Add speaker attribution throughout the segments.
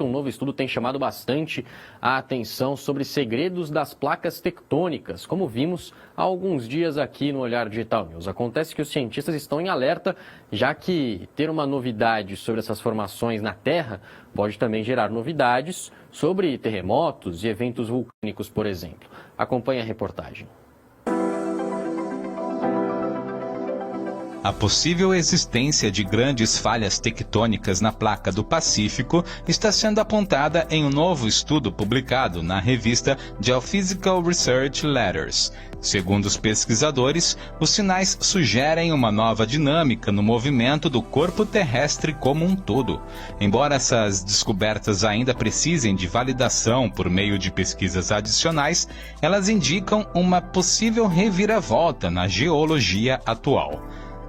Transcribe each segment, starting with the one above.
Speaker 1: porque um novo estudo tem chamado bastante a atenção sobre segredos das placas tectônicas, como vimos há alguns dias aqui no Olhar Digital News. Acontece que os cientistas estão em alerta, já que ter uma novidade sobre essas formações na Terra pode também gerar novidades sobre terremotos e eventos vulcânicos, por exemplo. Acompanhe a reportagem.
Speaker 2: A possível existência de grandes falhas tectônicas na placa do Pacífico está sendo apontada em um novo estudo publicado na revista Geophysical Research Letters. Segundo os pesquisadores, os sinais sugerem uma nova dinâmica no movimento do corpo terrestre como um todo. Embora essas descobertas ainda precisem de validação por meio de pesquisas adicionais, elas indicam uma possível reviravolta na geologia atual.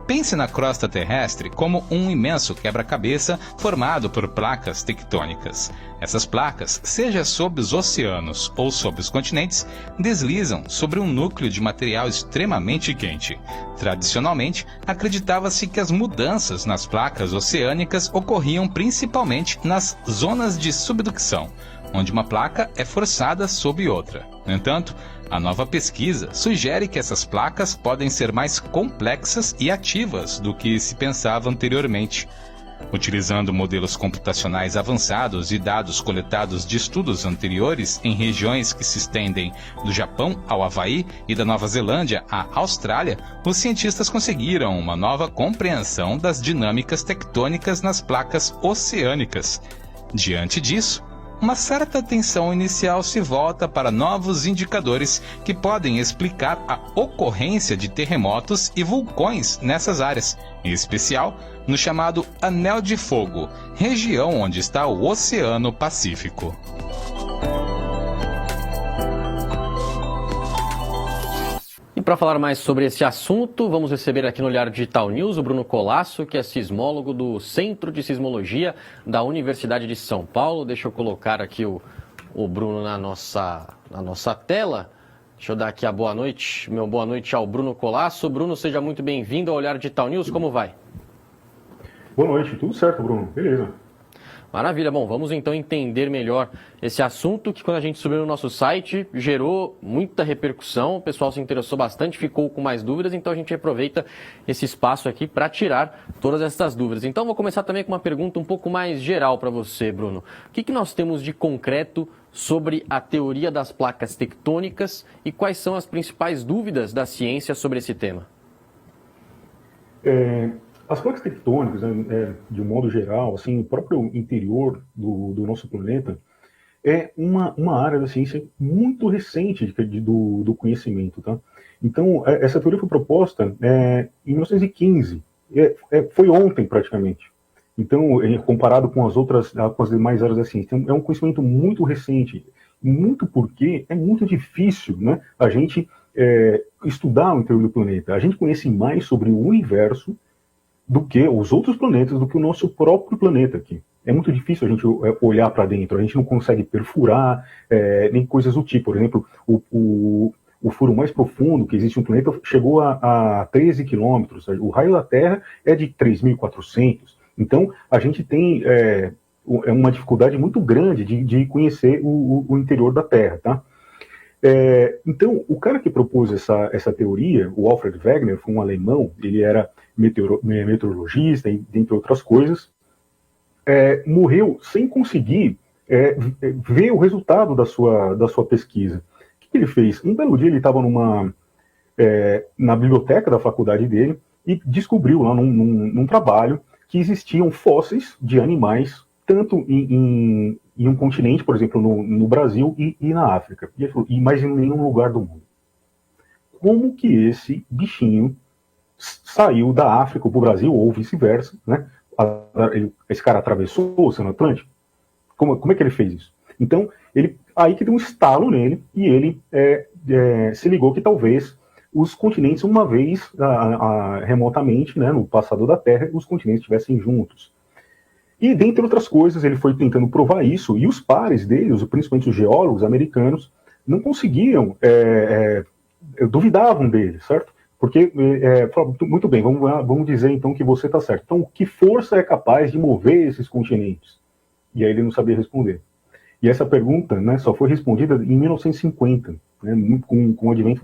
Speaker 2: Pense na crosta terrestre como um imenso quebra-cabeça formado por placas tectônicas. Essas placas, seja sob os oceanos ou sob os continentes, deslizam sobre um núcleo de material extremamente quente. Tradicionalmente, acreditava-se que as mudanças nas placas oceânicas ocorriam principalmente nas zonas de subducção, onde uma placa é forçada sob outra. No entanto, a nova pesquisa sugere que essas placas podem ser mais complexas e ativas do que se pensava anteriormente. Utilizando modelos computacionais avançados e dados coletados de estudos anteriores em regiões que se estendem do Japão ao Havaí e da Nova Zelândia à Austrália, os cientistas conseguiram uma nova compreensão das dinâmicas tectônicas nas placas oceânicas. Diante disso, uma certa atenção inicial se volta para novos indicadores que podem explicar a ocorrência de terremotos e vulcões nessas áreas, em especial no chamado Anel de Fogo, região onde está o Oceano Pacífico.
Speaker 1: E para falar mais sobre esse assunto, vamos receber aqui no Olhar Digital News o Bruno Colasso, que é sismólogo do Centro de Sismologia da Universidade de São Paulo. Deixa eu colocar aqui o Bruno na nossa tela. Deixa eu dar aqui a boa noite. Meu boa noite ao Bruno Colasso. Bruno, seja muito bem-vindo ao Olhar Digital News. Como vai?
Speaker 3: Boa noite. Tudo certo, Bruno. Beleza.
Speaker 1: Maravilha. Bom, vamos então entender melhor esse assunto que quando a gente subiu no nosso site gerou muita repercussão, o pessoal se interessou bastante, ficou com mais dúvidas, então a gente aproveita esse espaço aqui para tirar todas essas dúvidas. Então vou começar também com uma pergunta um pouco mais geral para você, Bruno. O que nós temos de concreto sobre a teoria das placas tectônicas e quais são as principais dúvidas da ciência sobre esse tema?
Speaker 3: As placas tectônicas, de um modo geral, assim, o próprio interior do nosso planeta é uma área da ciência muito recente do conhecimento, tá? Então, essa teoria foi proposta em 1915, foi ontem praticamente. Então, comparado com com as demais áreas da ciência, então, é um conhecimento muito recente, muito porque é muito difícil, né, a gente estudar o interior do planeta. A gente conhece mais sobre o universo do que os outros planetas, do que o nosso próprio planeta aqui. É muito difícil a gente olhar para dentro, a gente não consegue perfurar, nem coisas do tipo. Por exemplo, o furo mais profundo que existe no planeta chegou a 13 quilômetros, o raio da Terra é de 3.400. Então, a gente tem uma dificuldade muito grande de conhecer o interior da Terra, tá? Então, o cara que propôs essa teoria, o Alfred Wegener, foi um alemão, ele era meteorologista, dentre outras coisas, morreu sem conseguir ver o resultado da sua pesquisa. O que ele fez? Um belo dia ele estava na biblioteca da faculdade dele e descobriu lá num trabalho que existiam fósseis de animais, tanto em um continente, por exemplo, no Brasil e na África, mas em nenhum lugar do mundo. Como que esse bichinho saiu da África para o Brasil, ou vice-versa, né? Esse cara atravessou o Oceano Atlântico? Como é que ele fez isso? Então, aí que deu um estalo nele, e ele se ligou que talvez os continentes, uma vez, remotamente, né, no passado da Terra, os continentes estivessem juntos. E, dentre outras coisas, ele foi tentando provar isso, e os pares dele, principalmente os geólogos americanos, não conseguiam, duvidavam dele, certo? Porque, muito bem, vamos dizer então que você está certo. Então, que força é capaz de mover esses continentes? E aí ele não sabia responder. E essa pergunta, né, só foi respondida em 1950, né, com o advento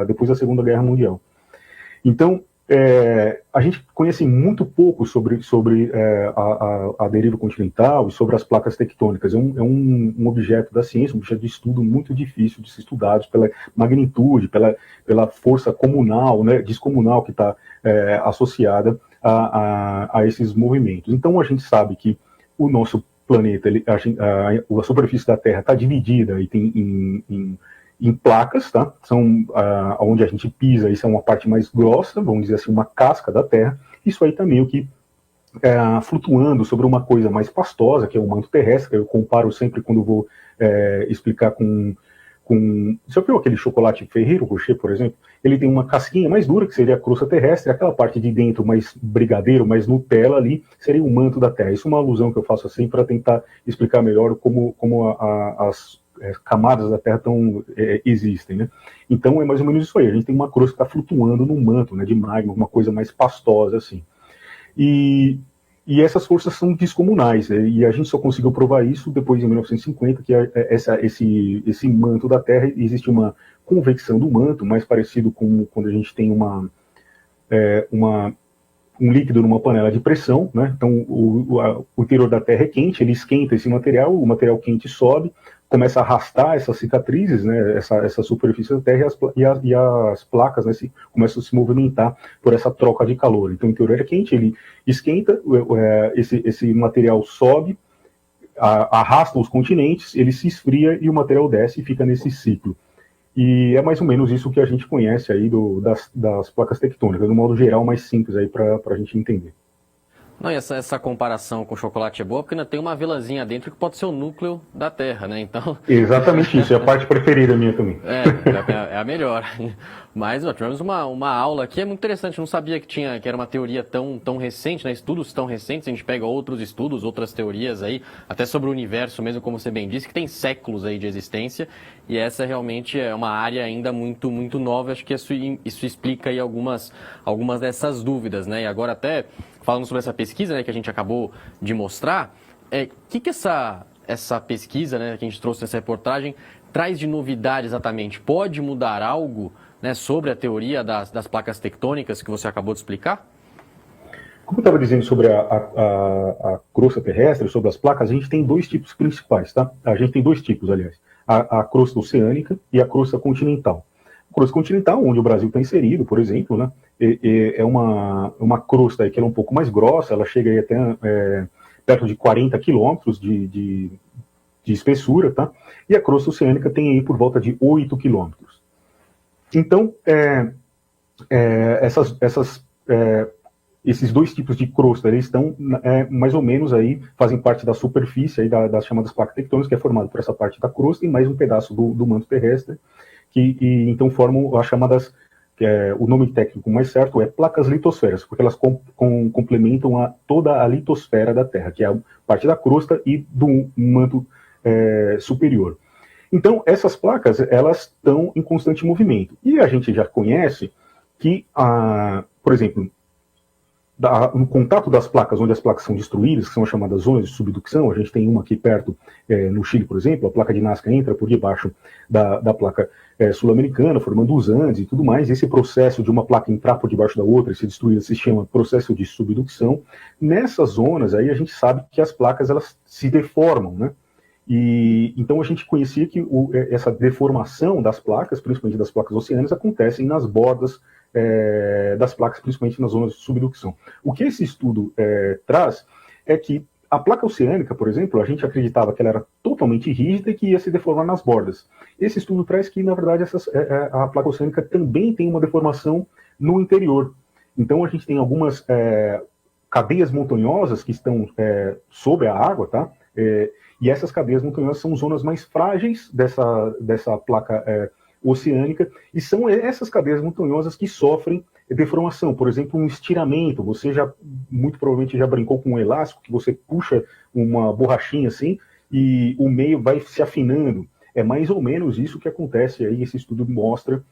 Speaker 3: depois da Segunda Guerra Mundial. Então, a gente conhece muito pouco sobre a deriva continental e sobre as placas tectônicas. É um objeto da ciência, um objeto de estudo muito difícil de ser estudado pela magnitude, pela força comunal, né, descomunal que está associada a esses movimentos. Então, a gente sabe que o nosso planeta, a superfície da Terra está dividida e tem em placas, tá? São onde a gente pisa, isso é uma parte mais grossa, vamos dizer assim, uma casca da Terra. Isso aí tá meio que flutuando sobre uma coisa mais pastosa, que é o manto terrestre, que eu comparo sempre quando vou explicar com... Você viu aquele chocolate Ferrero Rocher, por exemplo? Ele tem uma casquinha mais dura, que seria a crosta terrestre, aquela parte de dentro mais brigadeiro, mais Nutella ali, seria o manto da Terra. Isso é uma alusão que eu faço assim para tentar explicar melhor como as camadas da Terra existem, né? Então é mais ou menos isso aí. A gente tem uma crosta que está flutuando no manto, né, de magma, uma coisa mais pastosa assim. E essas forças são descomunais, né? E a gente só conseguiu provar isso depois de 1950, que esse manto da Terra, existe uma convecção do manto, mais parecido com quando a gente tem um líquido numa panela de pressão, né? Então o interior da Terra é quente, ele esquenta esse material, o material quente sobe, começa a arrastar essas cicatrizes, né, essa superfície da Terra, e as placas, né, começam a se movimentar por essa troca de calor. Então o interior é quente, ele esquenta, esse material sobe, arrasta os continentes, ele se esfria e o material desce e fica nesse ciclo. E é mais ou menos isso que a gente conhece aí das placas tectônicas, de um modo geral mais simples aí para a gente entender.
Speaker 1: Não, e essa comparação com o chocolate é boa porque ainda tem uma velazinha dentro que pode ser o núcleo da Terra, né? Então...
Speaker 3: Exatamente isso, é a parte preferida minha também.
Speaker 1: É a melhor. Mas nós tivemos uma aula aqui, é muito interessante, eu não sabia que era uma teoria tão recente, né? Estudos tão recentes, a gente pega outros estudos, outras teorias aí, até sobre o universo mesmo, como você bem disse, que tem séculos aí de existência, e essa realmente é uma área ainda muito, muito nova, acho que isso explica aí algumas dessas dúvidas, né? E agora até... Falando sobre essa pesquisa, né, que a gente acabou de mostrar, que essa pesquisa, né, que a gente trouxe nessa reportagem traz de novidade exatamente? Pode mudar algo, né, sobre a teoria das placas tectônicas que você acabou de explicar?
Speaker 3: Como eu estava dizendo sobre a crosta terrestre, sobre as placas, a gente tem dois tipos principais, tá? A gente tem dois tipos, aliás. A crosta oceânica e a crosta continental. A crosta continental, onde o Brasil está inserido, por exemplo, né? É uma crosta aí que ela é um pouco mais grossa, ela chega aí até perto de 40 quilômetros de espessura, tá? E a crosta oceânica tem aí por volta de 8 quilômetros. Então, esses dois tipos de crosta, eles estão mais ou menos aí, fazem parte da superfície aí das chamadas placas tectônicas, que é formada por essa parte da crosta e mais um pedaço do manto terrestre, que então formam as chamadas... o nome técnico mais certo é placas litosféricas, porque elas complementam toda a litosfera da Terra, que é a parte da crosta e do manto superior. Então, essas placas, elas estão em constante movimento. E a gente já conhece que, por exemplo, no contato das placas, onde as placas são destruídas, que são as chamadas zonas de subducção, a gente tem uma aqui perto, no Chile, por exemplo, a placa de Nazca entra por debaixo da placa sul-americana, formando os Andes e tudo mais. Esse processo de uma placa entrar por debaixo da outra e ser destruída se chama processo de subducção. Nessas zonas aí a gente sabe que as placas elas se deformam, né? E então a gente conhecia que essa deformação das placas, principalmente das placas oceânicas, acontecem nas bordas das placas, principalmente nas zonas de subducção. O que esse estudo traz é que a placa oceânica, por exemplo, a gente acreditava que ela era totalmente rígida e que ia se deformar nas bordas. Esse estudo traz que, na verdade, a placa oceânica também tem uma deformação no interior. Então, a gente tem algumas cadeias montanhosas que estão sob a água, tá? E essas cadeias montanhosas são zonas mais frágeis dessa placa oceânica, e são essas cadeias montanhosas que sofrem deformação. Por exemplo, um estiramento. Você muito provavelmente já brincou com um elástico, que você puxa uma borrachinha assim, e o meio vai se afinando. É mais ou menos isso que acontece aí, esse estudo mostra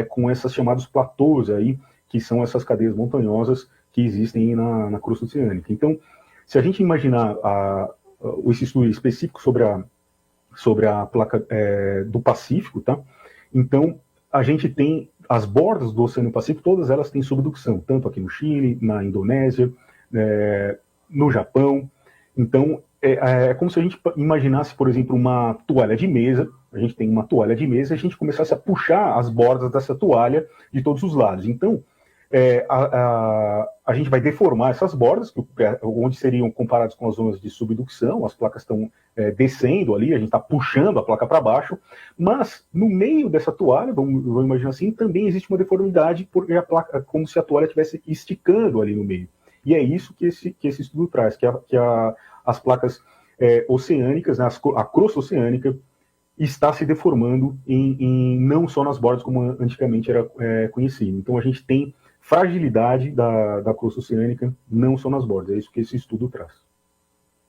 Speaker 3: com essas chamados platôs aí, que são essas cadeias montanhosas que existem aí na crosta oceânica. Então, se a gente imaginar esse estudo específico sobre a placa do Pacífico, tá? Então, a gente tem as bordas do Oceano Pacífico, todas elas têm subducção, tanto aqui no Chile, na Indonésia, no Japão. Então, é como se a gente imaginasse, por exemplo, uma toalha de mesa. A gente tem uma toalha de mesa e a gente começasse a puxar as bordas dessa toalha de todos os lados. Então, a gente vai deformar essas bordas, onde seriam comparadas com as zonas de subducção, as placas estão descendo ali, a gente está puxando a placa para baixo, mas no meio dessa toalha, vamos imaginar assim, também existe uma deformidade, porque a placa, como se a toalha estivesse esticando ali no meio. E é isso que esse estudo traz, que as placas oceânicas, né, a crosta oceânica, está se deformando não só nas bordas, como antigamente era conhecido. Então a gente tem fragilidade da crosta oceânica, não só nas bordas. É isso que esse estudo traz.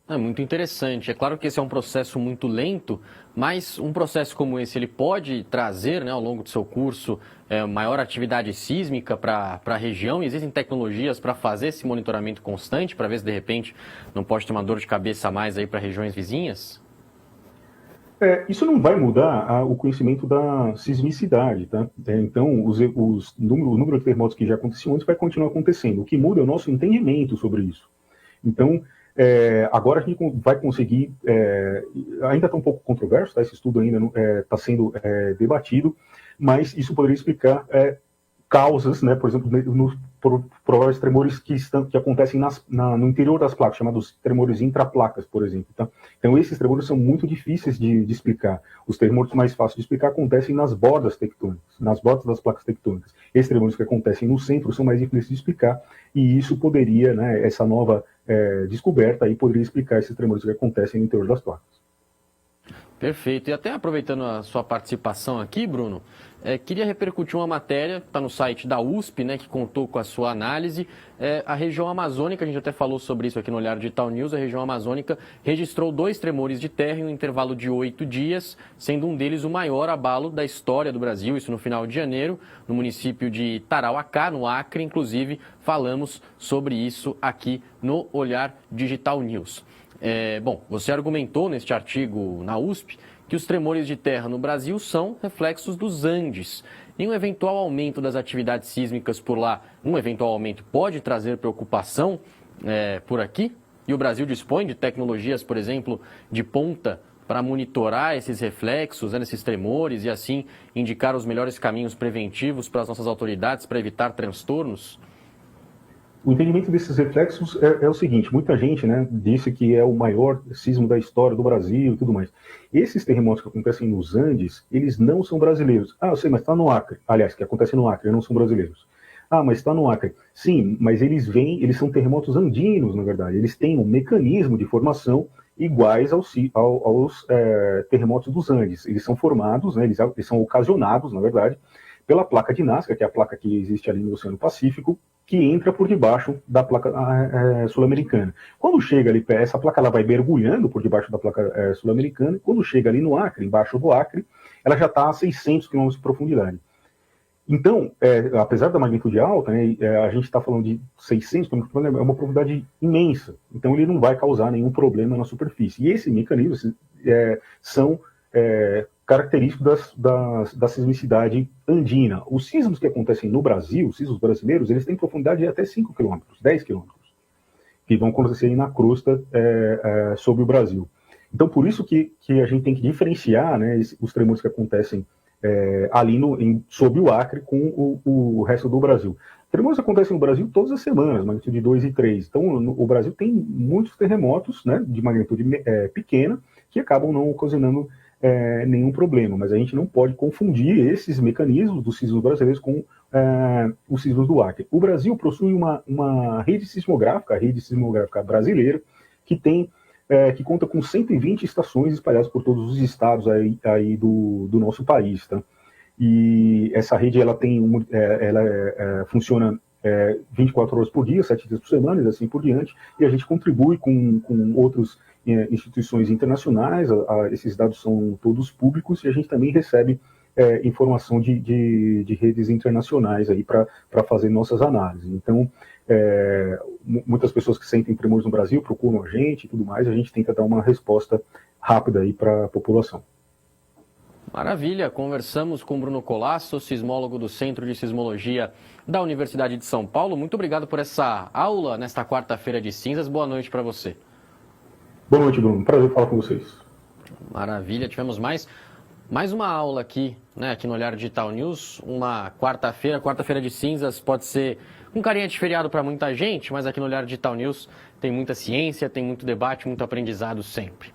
Speaker 1: É muito interessante. É claro que esse é um processo muito lento, mas um processo como esse, ele pode trazer, né, ao longo do seu curso, maior atividade sísmica para a região. E existem tecnologias para fazer esse monitoramento constante, para ver se de repente não pode ter uma dor de cabeça a mais aí para regiões vizinhas?
Speaker 3: Isso não vai mudar o conhecimento da sismicidade, tá? Então, o número de terremotos que já aconteciam antes vai continuar acontecendo. O que muda é o nosso entendimento sobre isso. Então, agora a gente vai conseguir, ainda está um pouco controverso, tá? Esse estudo ainda está sendo debatido, mas isso poderia explicar causas, né? Por exemplo, nos prováveis tremores que acontecem no interior das placas, chamados tremores intraplacas, por exemplo. Tá? Então, esses tremores são muito difíceis de explicar. Os tremores mais fáceis de explicar acontecem nas bordas tectônicas, nas bordas das placas tectônicas. Esses tremores que acontecem no centro são mais difíceis de explicar, e isso poderia, né, essa nova descoberta aí poderia explicar esses tremores que acontecem no interior das placas.
Speaker 1: Perfeito. E até aproveitando a sua participação aqui, Bruno, queria repercutir uma matéria, está no site da USP, né, que contou com a sua análise. A região amazônica, a gente até falou sobre isso aqui no Olhar Digital News, a região amazônica registrou 2 tremores de terra em um intervalo de 8 dias, sendo um deles o maior abalo da história do Brasil, isso no final de janeiro, no município de Tarauacá, no Acre. Inclusive, falamos sobre isso aqui no Olhar Digital News. Bom, você argumentou neste artigo na USP que os tremores de terra no Brasil são reflexos dos Andes. E um eventual aumento das atividades sísmicas por lá, um eventual aumento pode trazer preocupação por aqui? E o Brasil dispõe de tecnologias, por exemplo, de ponta para monitorar esses reflexos, esses tremores, e assim indicar os melhores caminhos preventivos para as nossas autoridades para evitar transtornos?
Speaker 3: O entendimento desses reflexos é o seguinte: muita gente, né, disse que é o maior sismo da história do Brasil e tudo mais. Esses terremotos que acontecem nos Andes, eles não são brasileiros. Eu sei, mas está no Acre. Aliás, que acontece no Acre, não são brasileiros. Mas está no Acre. Sim, mas eles são terremotos andinos, na verdade. Eles têm um mecanismo de formação iguais aos terremotos dos Andes. Eles são formados, né, eles são ocasionados, na verdade, pela placa de Nazca, que é a placa que existe ali no Oceano Pacífico, que entra por debaixo da placa sul-americana. Quando chega ali, essa placa ela vai mergulhando por debaixo da placa sul-americana, e quando chega ali no Acre, embaixo do Acre, ela já está a 600 km de profundidade. Então, apesar da magnitude alta, né, a gente está falando de 600 km, é uma profundidade imensa. Então, ele não vai causar nenhum problema na superfície. E esse mecanismo são característicos da sismicidade andina. Os sismos que acontecem no Brasil, os sismos brasileiros, eles têm profundidade de até 5 km, 10 km, que vão acontecer na crosta sobre o Brasil. Então, por isso que a gente tem que diferenciar, né, os tremores que acontecem ali sob o Acre com o resto do Brasil. Tremores acontecem no Brasil todas as semanas, magnitude 2 e 3. Então, o Brasil tem muitos terremotos, né, de magnitude pequena, que acabam não ocasionando nenhum problema, mas a gente não pode confundir esses mecanismos dos sismos brasileiros com os sismos do Acre. O Brasil possui uma rede sismográfica, a rede sismográfica brasileira, que conta com 120 estações espalhadas por todos os estados aí do nosso país, tá? E essa rede ela funciona 24 horas por dia, 7 dias por semana, e assim por diante, e a gente contribui com outras instituições internacionais. Esses dados são todos públicos, e a gente também recebe informação de redes internacionais aí para fazer nossas análises. Então, muitas pessoas que sentem tremores no Brasil procuram a gente e tudo mais, a gente tenta dar uma resposta rápida aí para a população.
Speaker 1: Maravilha, conversamos com Bruno Colasso, sismólogo do Centro de Sismologia da Universidade de São Paulo. Muito obrigado por essa aula nesta quarta-feira de cinzas. Boa noite para você.
Speaker 3: Boa noite, Bruno. Prazer falar com vocês.
Speaker 1: Maravilha, tivemos mais uma aula aqui, né, aqui no Olhar Digital News. Uma quarta-feira de cinzas pode ser um carinha de feriado para muita gente, mas aqui no Olhar Digital News tem muita ciência, tem muito debate, muito aprendizado sempre.